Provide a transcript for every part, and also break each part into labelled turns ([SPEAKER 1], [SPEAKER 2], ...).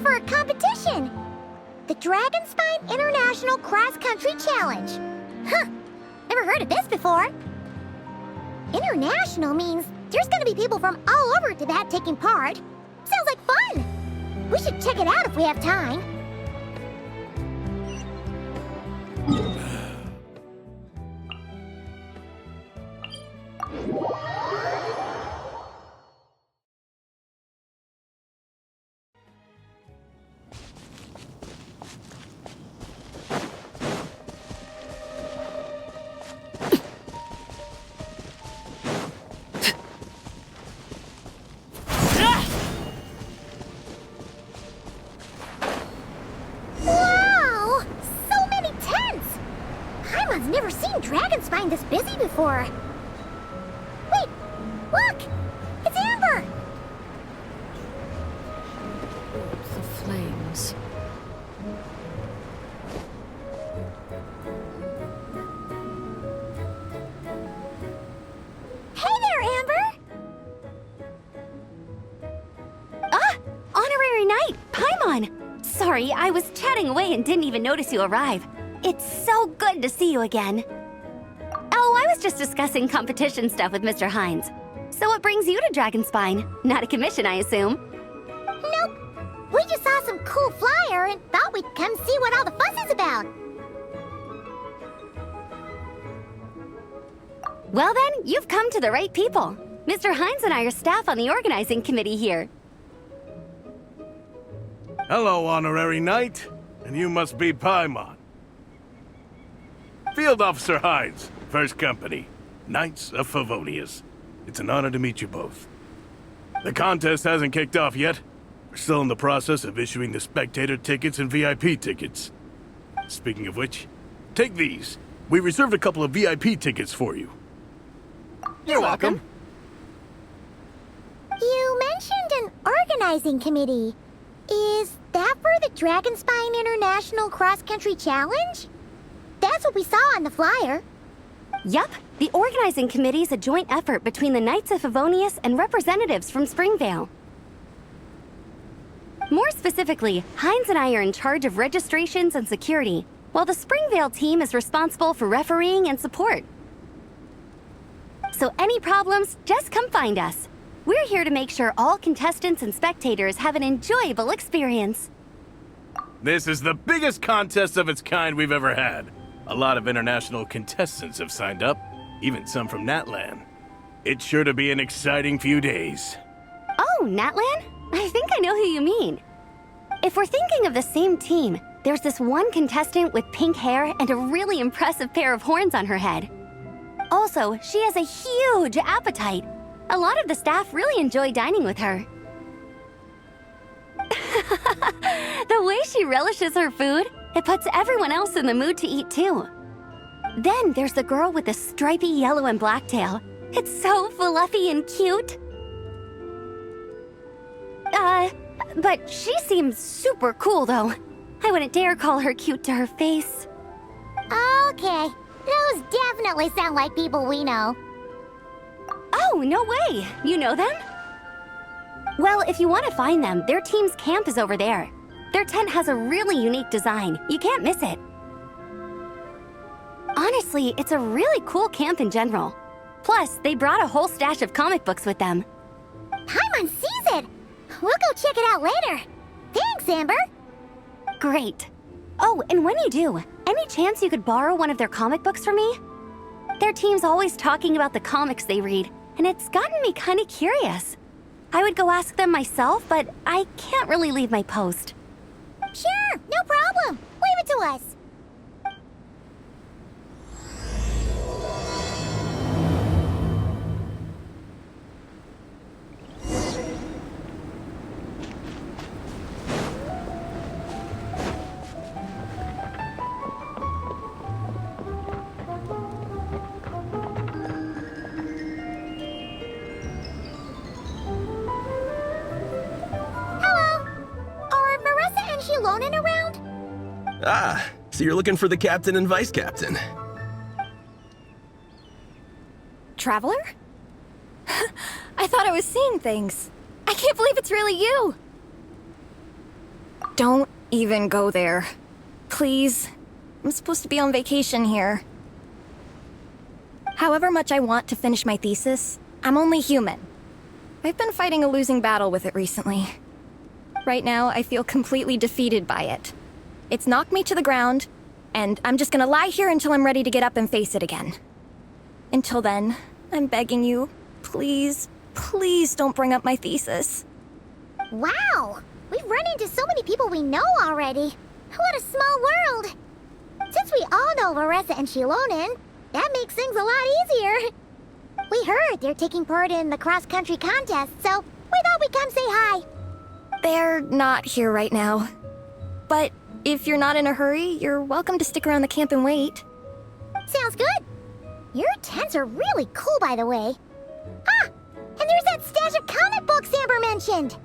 [SPEAKER 1] for a competition. The Dragonspine International Cross Country Challenge. Huh, never heard of this before. International means there's gonna be people from all over Tibet taking part. Sounds like fun. We should check it out if we have time. Wow! So many tents! Paimon's never seen Dragonspine this busy before. Wait! Look! It's Amber!
[SPEAKER 2] The flames.
[SPEAKER 1] Hey there, Amber!
[SPEAKER 2] Ah! Honorary Knight! Paimon! Sorry, I was chatting away and didn't even notice you arrive. It's so good to see you again. Oh, I was just discussing competition stuff with Mr. Hines. So what brings you to Dragonspine? Not a commission, I assume.
[SPEAKER 1] Nope. We just saw some cool flyer and thought we'd come see what all the fuss is about.
[SPEAKER 2] Well then, you've come to the right people. Mr. Hines and I are staff on the organizing committee here.
[SPEAKER 3] Hello, Honorary Knight. And you must be Paimon. Field Officer Hines, First Company, Knights of Favonius. It's an honor to meet you both. The contest hasn't kicked off yet. We're still in the process of issuing the spectator tickets and VIP tickets. Speaking of which, take these. We reserved a couple of VIP tickets for you.
[SPEAKER 2] You're welcome.
[SPEAKER 1] You mentioned an organizing committee. Is that for the Dragonspine International Cross Country Challenge? That's what we saw on the flyer.
[SPEAKER 2] Yup, the organizing committee is a joint effort between the Knights of Favonius and representatives from Springvale. More specifically, Hines and I are in charge of registrations and security, while the Springvale team is responsible for refereeing and support. So any problems, just come find us. We're here to make sure all contestants and spectators have an enjoyable experience.
[SPEAKER 3] This is the biggest contest of its kind we've ever had. A lot of international contestants have signed up, even some from Natlan. It's sure to be an exciting few days.
[SPEAKER 2] Oh, Natlan? I think I know who you mean. If we're thinking of the same team, there's this one contestant with pink hair and a really impressive pair of horns on her head. Also, she has a huge appetite. A lot of the staff really enjoy dining with her. The way she relishes her food, it puts everyone else in the mood to eat too. Then there's the girl with the stripy yellow and black tail. It's so fluffy and cute. But she seems super cool though. I wouldn't dare call her cute to her face.
[SPEAKER 1] Okay, those definitely sound like people we know.
[SPEAKER 2] Oh, no way! You know them? Well, if you want to find them, their team's camp is over there. Their tent has a really unique design. You can't miss it. Honestly, it's a really cool camp in general. Plus, they brought a whole stash of comic books with them.
[SPEAKER 1] Paimon sees it! We'll go check it out later. Thanks, Amber!
[SPEAKER 2] Great. Oh, and when you do, any chance you could borrow one of their comic books from me? Their team's always talking about the comics they read, and it's gotten me kind of curious. I would go ask them myself, but I can't really leave my post.
[SPEAKER 1] Sure, no problem. Leave it to us. Around?
[SPEAKER 4] Ah, so you're looking for the captain and vice captain.
[SPEAKER 5] Traveler? I thought I was seeing things. I can't believe it's really you. Don't even go there. Please. I'm supposed to be on vacation here. However much I want to finish my thesis, I'm only human. I've been fighting a losing battle with it recently. Right now, I feel completely defeated by it. It's knocked me to the ground, and I'm just gonna lie here until I'm ready to get up and face it again. Until then, I'm begging you, please, please don't bring up my thesis.
[SPEAKER 1] Wow! We've run into so many people we know already. What a small world! Since we all know Larissa and Shilonen, that makes things a lot easier. We heard they're taking part in the cross-country contest, so we thought we'd come say hi.
[SPEAKER 5] They're not here right now. But if you're not in a hurry, you're welcome to stick around the camp and wait.
[SPEAKER 1] Sounds good. Your tents are really cool, by the way. Ah! And there's that stash of comic books Amber mentioned!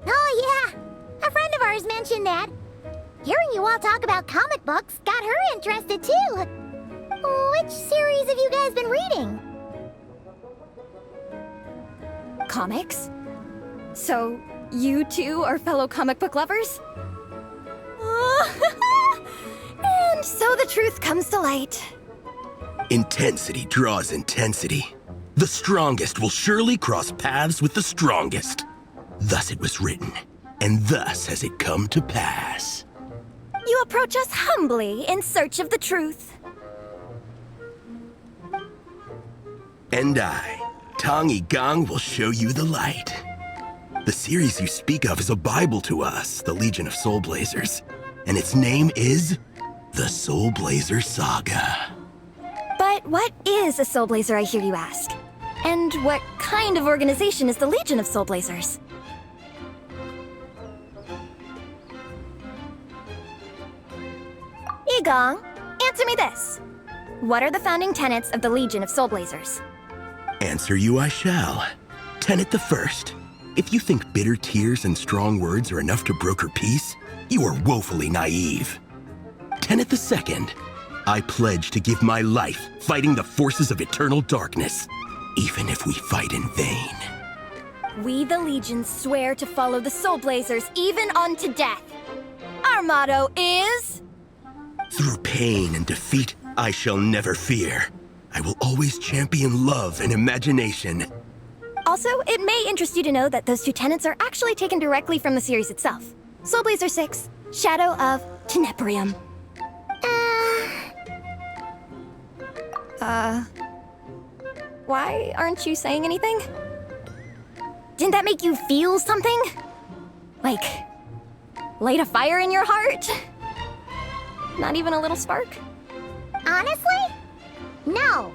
[SPEAKER 1] Oh yeah! A friend of ours mentioned that. Hearing you all talk about comic books got her interested too. Which series have you guys been reading?
[SPEAKER 5] Comics? So, you two are fellow comic book lovers? And so the truth comes to light.
[SPEAKER 4] Intensity draws intensity. The strongest will surely cross paths with the strongest. Thus it was written, and thus has it come to pass.
[SPEAKER 5] You approach us humbly in search of the truth.
[SPEAKER 4] And I, Tong Gang, will show you the light. The series you speak of is a Bible to us, the Legion of Soulblazers, and its name is the Soulblazer Saga.
[SPEAKER 5] But what is a Soulblazer, I hear you ask? And what kind of organization is the Legion of Soulblazers? Igong, answer me this. What are the founding tenets of the Legion of Soulblazers?
[SPEAKER 4] Answer you I shall. Tenet the first. If you think bitter tears and strong words are enough to broker peace, you are woefully naive. Tenet the second. I pledge to give my life fighting the forces of eternal darkness, even if we fight in vain.
[SPEAKER 5] We, the Legion, swear to follow the Soulblazers even unto death. Our motto is...
[SPEAKER 4] Through pain and defeat, I shall never fear. I will always champion love and imagination.
[SPEAKER 5] Also, it may interest you to know that those two tenets are actually taken directly from the series itself. Soulblazer 6, Shadow of Tenebrium. Why aren't you saying anything? Didn't that make you feel something? Like, light a fire in your heart? Not even a little spark?
[SPEAKER 1] Honestly? No.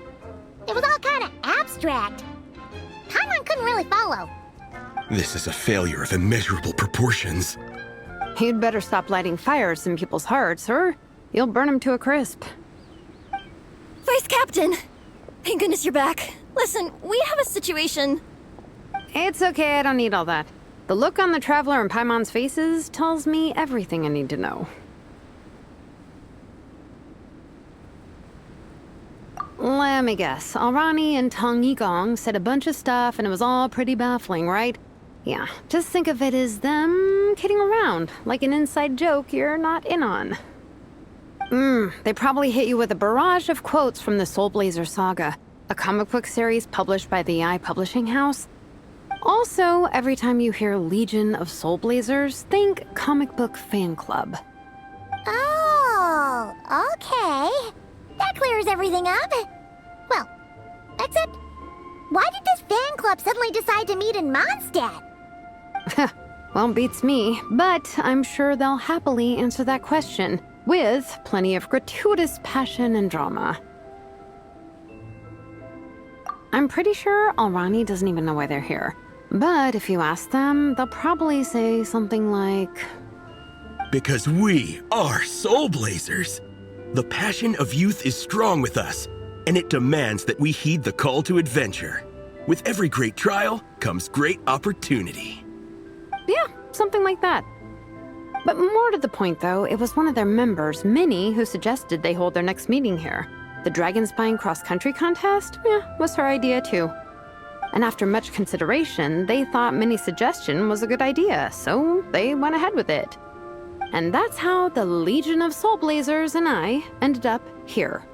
[SPEAKER 1] It was all kind of abstract. Paimon couldn't really follow.
[SPEAKER 4] This is a failure of immeasurable proportions.
[SPEAKER 6] You'd better stop lighting fires in people's hearts, or you'll burn them to a crisp.
[SPEAKER 5] Vice Captain! Thank goodness you're back. Listen, we have a situation.
[SPEAKER 6] It's okay, I don't need all that. The look on the Traveler and Paimon's faces tells me everything I need to know. Let me guess. Alrani and Tong Yigong said a bunch of stuff and it was all pretty baffling, right? Yeah, just think of it as them kidding around, like an inside joke you're not in on. They probably hit you with a barrage of quotes from the Soulblazer Saga, a comic book series published by the Publishing House. Also, every time you hear Legion of Soulblazers, think comic book fan club.
[SPEAKER 1] Oh, okay. That clears everything up. Well, except, why did this fan club suddenly decide to meet in Mondstadt?
[SPEAKER 6] Well, beats me, but I'm sure they'll happily answer that question, with plenty of gratuitous passion and drama. I'm pretty sure Alrani doesn't even know why they're here. But if you ask them, they'll probably say something like...
[SPEAKER 4] Because we are Soulblazers. The passion of youth is strong with us, and it demands that we heed the call to adventure. With every great trial comes great opportunity.
[SPEAKER 6] Yeah, something like that. But more to the point, though, it was one of their members, Minnie, who suggested they hold their next meeting here. The Dragon Spine cross-country contest? Yeah, was her idea, too. And after much consideration, they thought Minnie's suggestion was a good idea, so they went ahead with it. And that's how the Legion of Soulblazers and I ended up here.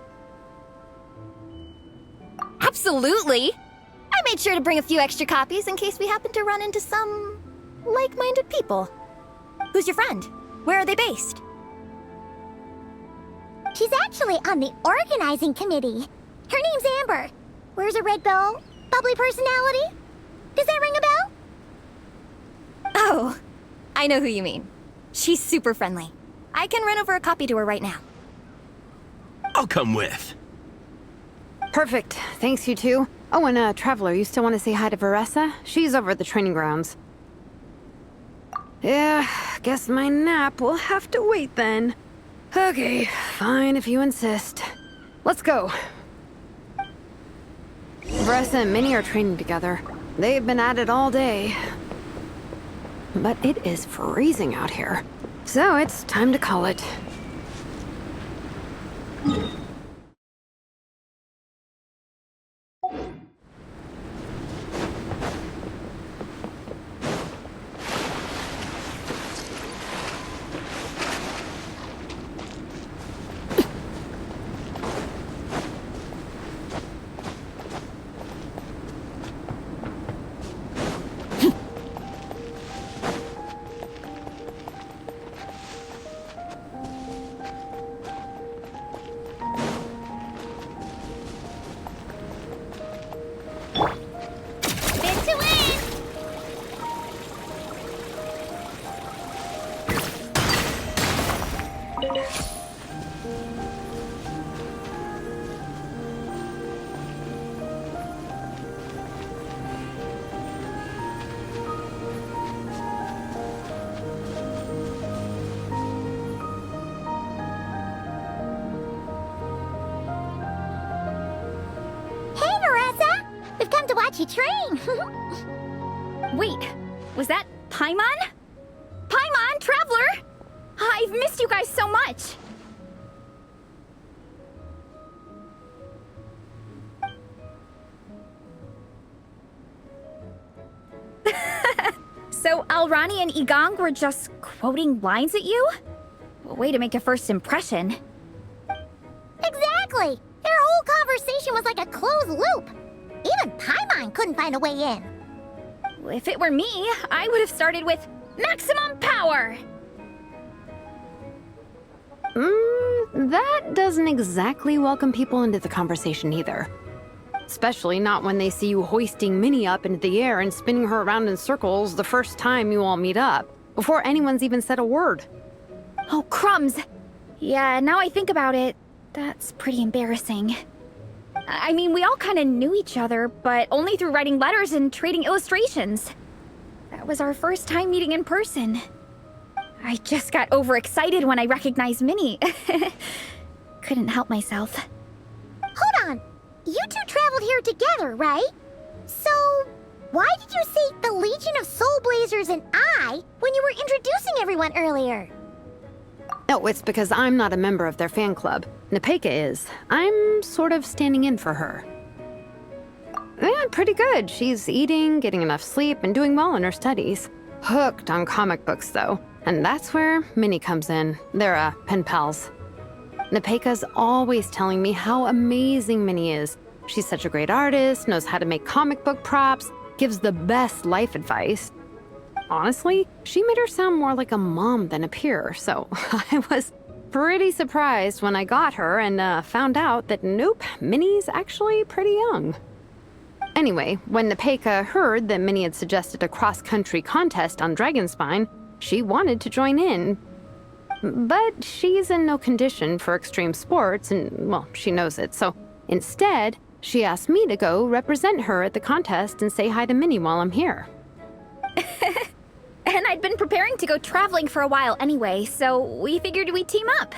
[SPEAKER 5] Absolutely! I made sure to bring a few extra copies in case we happen to run into some like-minded people. Who's your friend? Where are they based?
[SPEAKER 1] She's actually on the organizing committee. Her name's Amber. Wears a red bow, bubbly personality. Does that ring a bell?
[SPEAKER 5] Oh, I know who you mean. She's super friendly. I can run over a copy to her right now.
[SPEAKER 4] I'll come with.
[SPEAKER 6] Perfect. Thanks, you two. Oh, and Traveler, you still want to say hi to Veressa? She's over at the training grounds. Yeah, guess my nap will have to wait then. Okay, fine if you insist. Let's go. Veressa and Minnie are training together. They've been at it all day. But it is freezing out here. So it's time to call it.
[SPEAKER 1] Fit to win! Hey, Marissa! We've come to watch you train.
[SPEAKER 2] Wait, was that Paimon? Paimon, Traveler! I've missed you guys so much! So Alrani and Igong were just quoting lines at you? Way to make a first impression.
[SPEAKER 1] Exactly! Their whole conversation was like a closed loop. Even Paimon couldn't find a way in.
[SPEAKER 2] If it were me, I would have started with maximum power!
[SPEAKER 6] That doesn't exactly welcome people into the conversation either. Especially not when they see you hoisting Minnie up into the air and spinning her around in circles the first time you all meet up, before anyone's even said a word.
[SPEAKER 2] Oh, crumbs! Yeah, now I think about it, that's pretty embarrassing. I mean, we all kind of knew each other, but only through writing letters and trading illustrations. That was our first time meeting in person. I just got overexcited when I recognized Minnie. Couldn't help myself.
[SPEAKER 1] Hold on. You two traveled here together, right? So, why did you say the Legion of Soulblazers and I when you were introducing everyone earlier?
[SPEAKER 6] Oh, it's because I'm not a member of their fan club. Nepeka is. I'm sort of standing in for her. Yeah, pretty good. She's eating, getting enough sleep, and doing well in her studies. Hooked on comic books, though. And that's where Minnie comes in. They're, pen pals. Nepeka's always telling me how amazing Minnie is. She's such a great artist, knows how to make comic book props, gives the best life advice. Honestly, she made her sound more like a mom than a peer, so I was pretty surprised when I got her and found out that nope, Minnie's actually pretty young. Anyway, when Nepeka heard that Minnie had suggested a cross-country contest on Dragonspine, she wanted to join in. But she's in no condition for extreme sports, and, well, she knows it, so instead, she asked me to go represent her at the contest and say hi to Minnie while I'm here.
[SPEAKER 2] And I'd been preparing to go traveling for a while anyway, so we figured we'd team up.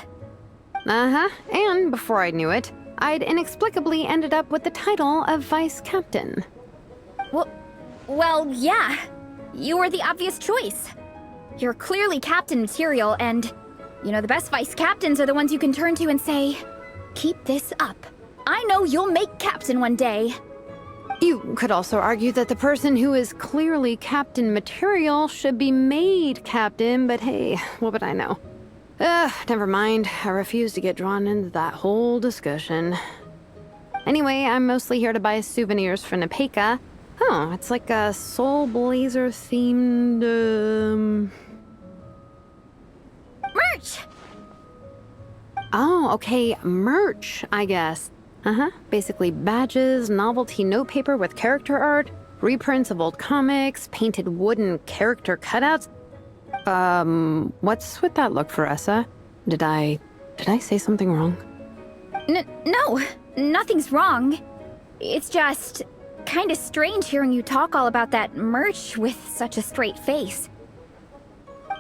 [SPEAKER 6] Uh-huh, and before I knew it, I'd inexplicably ended up with the title of Vice Captain.
[SPEAKER 2] Well, yeah. You were the obvious choice. You're clearly captain material, and, you know, the best vice captains are the ones you can turn to and say, keep this up. I know you'll make captain one day.
[SPEAKER 6] You could also argue that the person who is clearly captain material should be made captain, but hey, what would I know? Never mind. I refuse to get drawn into that whole discussion. Anyway, I'm mostly here to buy souvenirs for Nepeka. Oh, it's like a Soulblazer themed,
[SPEAKER 2] Merch!
[SPEAKER 6] Oh, okay, merch, I guess. Basically badges, novelty notepaper with character art, reprints of old comics, painted wooden character cutouts. What's with that look, Faressa? Did I say something wrong?
[SPEAKER 2] No, nothing's wrong. It's just kind of strange hearing you talk all about that merch with such a straight face.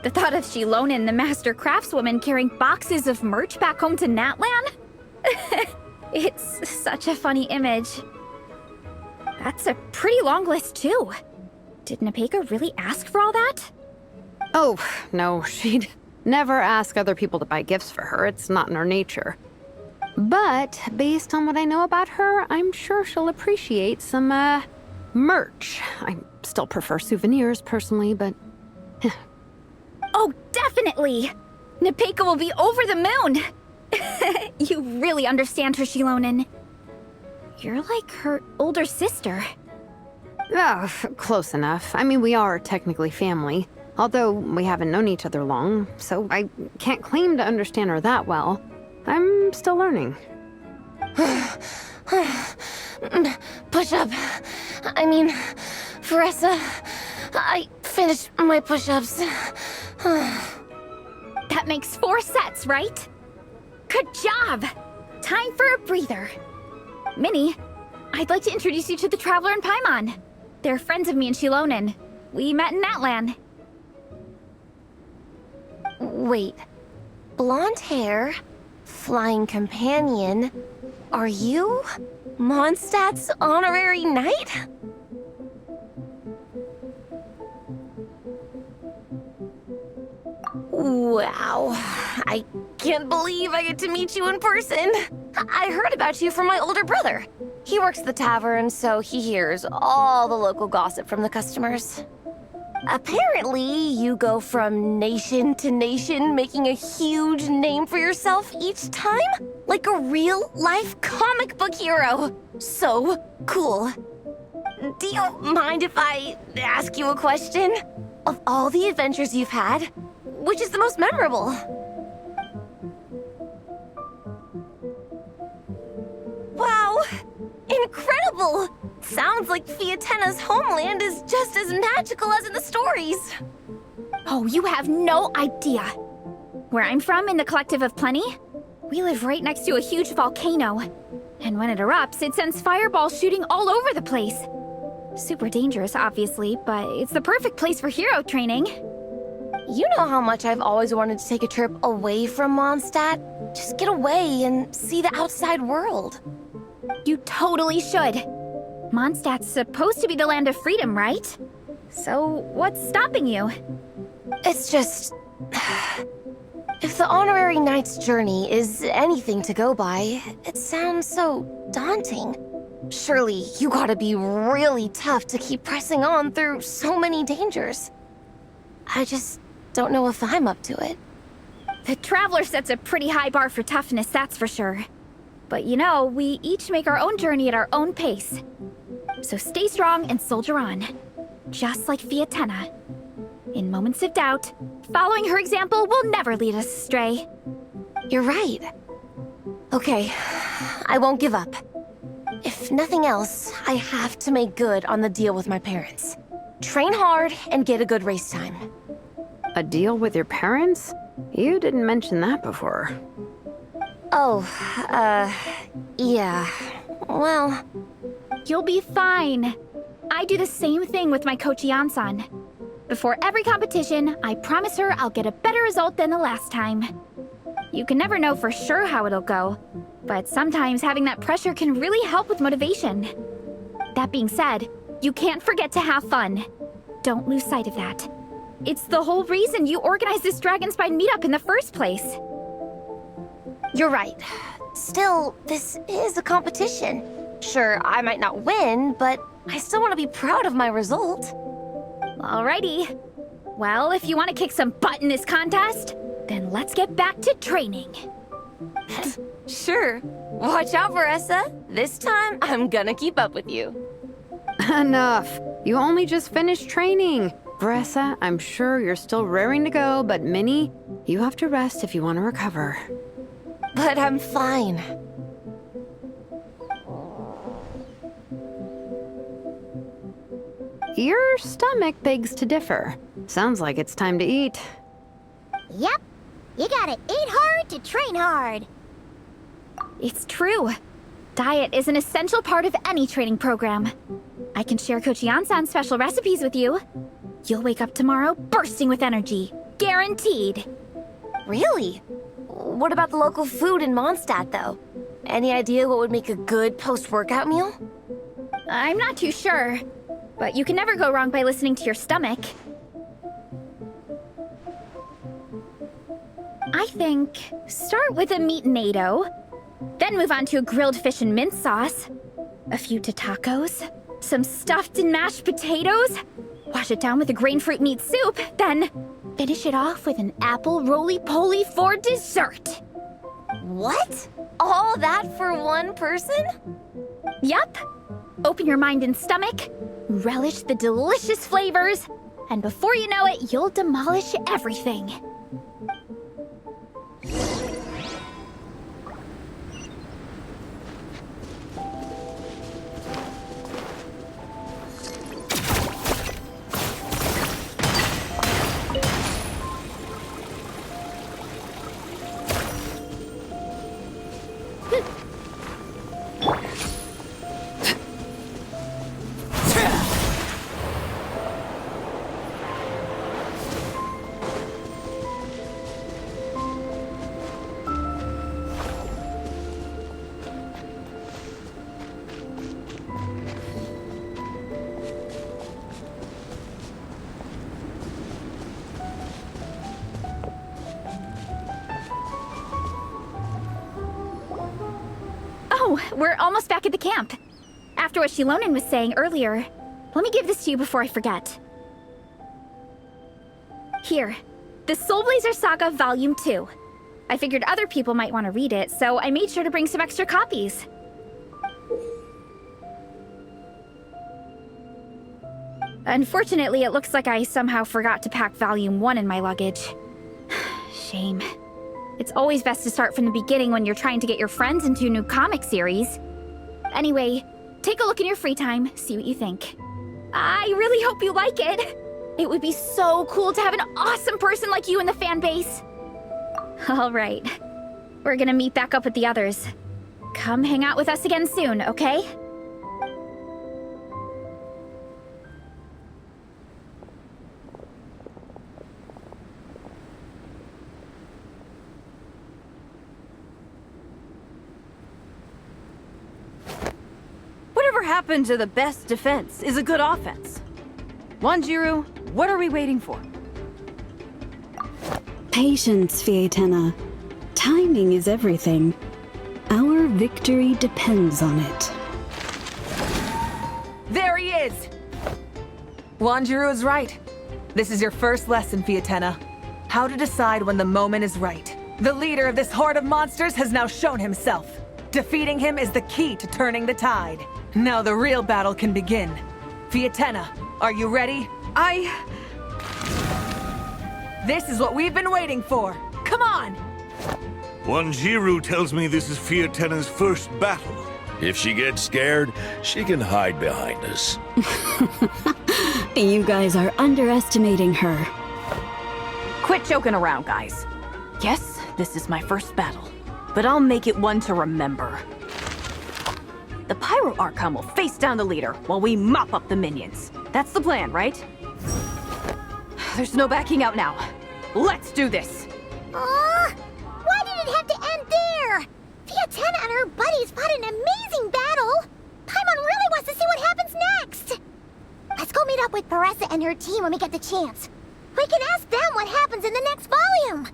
[SPEAKER 2] The thought of Shilonen, the master craftswoman, carrying boxes of merch back home to Natlan? It's such a funny image. That's a pretty long list, too. Did Nepeka really ask for all that?
[SPEAKER 6] Oh, no, she'd never ask other people to buy gifts for her. It's not in her nature. But based on what I know about her, I'm sure she'll appreciate some, merch. I still prefer souvenirs, personally, but...
[SPEAKER 2] Oh, definitely! Nepeka will be over the moon! You really understand her, Shilonen. You're like her older sister.
[SPEAKER 6] Oh, close enough. I mean, we are technically family, although we haven't known each other long, so I can't claim to understand her that well. I'm still learning.
[SPEAKER 5] Push-up. I mean, Faressa, I finished my push-ups.
[SPEAKER 2] That makes 4 sets, right? Good job! Time for a breather. Minnie, I'd like to introduce you to the Traveler and Paimon. They're friends of me and Shilonen. We met in Natlan.
[SPEAKER 5] Wait. Blonde hair, flying companion. Are you Mondstadt's honorary knight? Wow. I can't believe I get to meet you in person. I heard about you from my older brother. He works at the tavern, so he hears all the local gossip from the customers. Apparently, you go from nation to nation, making a huge name for yourself each time? Like a real-life comic book hero. So cool. Do you mind if I ask you a question? Of all the adventures you've had, which is the most memorable? Wow! Incredible! Sounds like Fiatena's homeland is just as magical as in the stories.
[SPEAKER 2] Oh, you have no idea. Where I'm from, in the Collective of Plenty, we live right next to a huge volcano. And when it erupts, it sends fireballs shooting all over the place. Super dangerous, obviously, but it's the perfect place for hero training.
[SPEAKER 5] You know how much I've always wanted to take a trip away from Mondstadt? Just get away and see the outside world.
[SPEAKER 2] You totally should. Mondstadt's supposed to be the land of freedom, right? So what's stopping you?
[SPEAKER 5] It's just... If the honorary knight's journey is anything to go by, it sounds so daunting. Surely you gotta be really tough to keep pressing on through so many dangers. I just don't know if I'm up to it.
[SPEAKER 2] The Traveler sets a pretty high bar for toughness, that's for sure. But you know, we each make our own journey at our own pace. So stay strong and soldier on. Just like Fiatena. In moments of doubt, following her example will never lead us astray.
[SPEAKER 5] You're right. Okay, I won't give up. If nothing else, I have to make good on the deal with my parents. Train hard and get a good race time.
[SPEAKER 6] A deal with your parents? You didn't mention that before.
[SPEAKER 5] Oh, yeah. Well...
[SPEAKER 2] You'll be fine. I do the same thing with my coach Yan-san. Before every competition, I promise her I'll get a better result than the last time. You can never know for sure how it'll go, but sometimes having that pressure can really help with motivation. That being said, you can't forget to have fun. Don't lose sight of that. It's the whole reason you organized this Dragonspine meetup in the first place.
[SPEAKER 5] You're right. Still, this is a competition. Sure, I might not win, but
[SPEAKER 7] I still want to be proud of my result.
[SPEAKER 8] Alrighty. Well, if you want to kick some butt in this contest, then let's get back to training.
[SPEAKER 7] Sure. Watch out, Veressa. This time, I'm gonna keep up with you.
[SPEAKER 6] Enough. You only just finished training. Veressa, I'm sure you're still raring to go, but Minnie, you have to rest if you want to recover.
[SPEAKER 7] But I'm fine.
[SPEAKER 6] Your stomach begs to differ. Sounds like it's time to eat.
[SPEAKER 1] Yep. You gotta eat hard to train hard.
[SPEAKER 8] It's true. Diet is an essential part of any training program. I can share Coach Yansan's special recipes with you. You'll wake up tomorrow bursting with energy. Guaranteed.
[SPEAKER 7] Really? What about the local food in Mondstadt, though? Any idea what would make a good post-workout meal?
[SPEAKER 8] I'm not too sure, but you can never go wrong by listening to your stomach. I think start with a meat-nado, then move on to a grilled fish and mint sauce, a few tacos, some stuffed and mashed potatoes, wash it down with a grain fruit meat soup, then finish it off with an apple roly-poly for dessert.
[SPEAKER 7] What? All that for one person?
[SPEAKER 8] Yup. Open your mind and stomach, relish the delicious flavors, and before you know it, you'll demolish everything. Oh, we're almost back at the camp. After what Shilonen was saying earlier, let me give this to you before I forget. Here, the Soulblazer Saga Volume 2. I figured other people might want to read it, so I made sure to bring some extra copies. Unfortunately, it looks like I somehow forgot to pack Volume 1 in my luggage. Shame. It's always best to start from the beginning when you're trying to get your friends into a new comic series. Anyway, take a look in your free time, see what you think. I really hope you like it. It would be so cool to have an awesome person like you in the fan base. All right. We're gonna meet back up with the others. Come hang out with us again soon, okay?
[SPEAKER 9] Whatever happened to the best defense is a good offense? Wanjiru, what are we waiting for?
[SPEAKER 10] Patience, Fietena. Timing is everything. Our victory depends on it.
[SPEAKER 9] There he is! Wanjiru is right. This is your first lesson, Fietena. How to decide when the moment is right. The leader of this horde of monsters has now shown himself. Defeating him is the key to turning the tide. Now the real battle can begin. Fietena, are you ready? This is what we've been waiting for. Come on!
[SPEAKER 11] Wanjiru tells me this is Fietena's first battle.
[SPEAKER 12] If she gets scared, she can hide behind us.
[SPEAKER 10] You guys are underestimating her.
[SPEAKER 9] Quit joking around, guys. Yes, this is my first battle, but I'll make it one to remember. The Pyro Archon will face down the leader while we mop up the minions. That's the plan, right? There's no backing out now. Let's do this!
[SPEAKER 1] Why did it have to end there? Fietena and her buddies fought an amazing battle. Paimon really wants to see what happens next. Let's go meet up with Veressa and her team when we get the chance. We can ask them what happens in the next volume.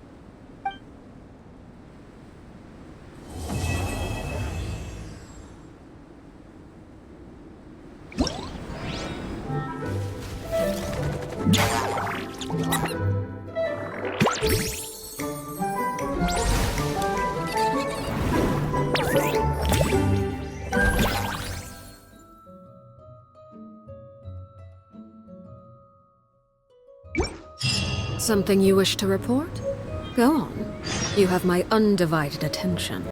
[SPEAKER 13] Something you wish to report? Go on. You have my undivided attention.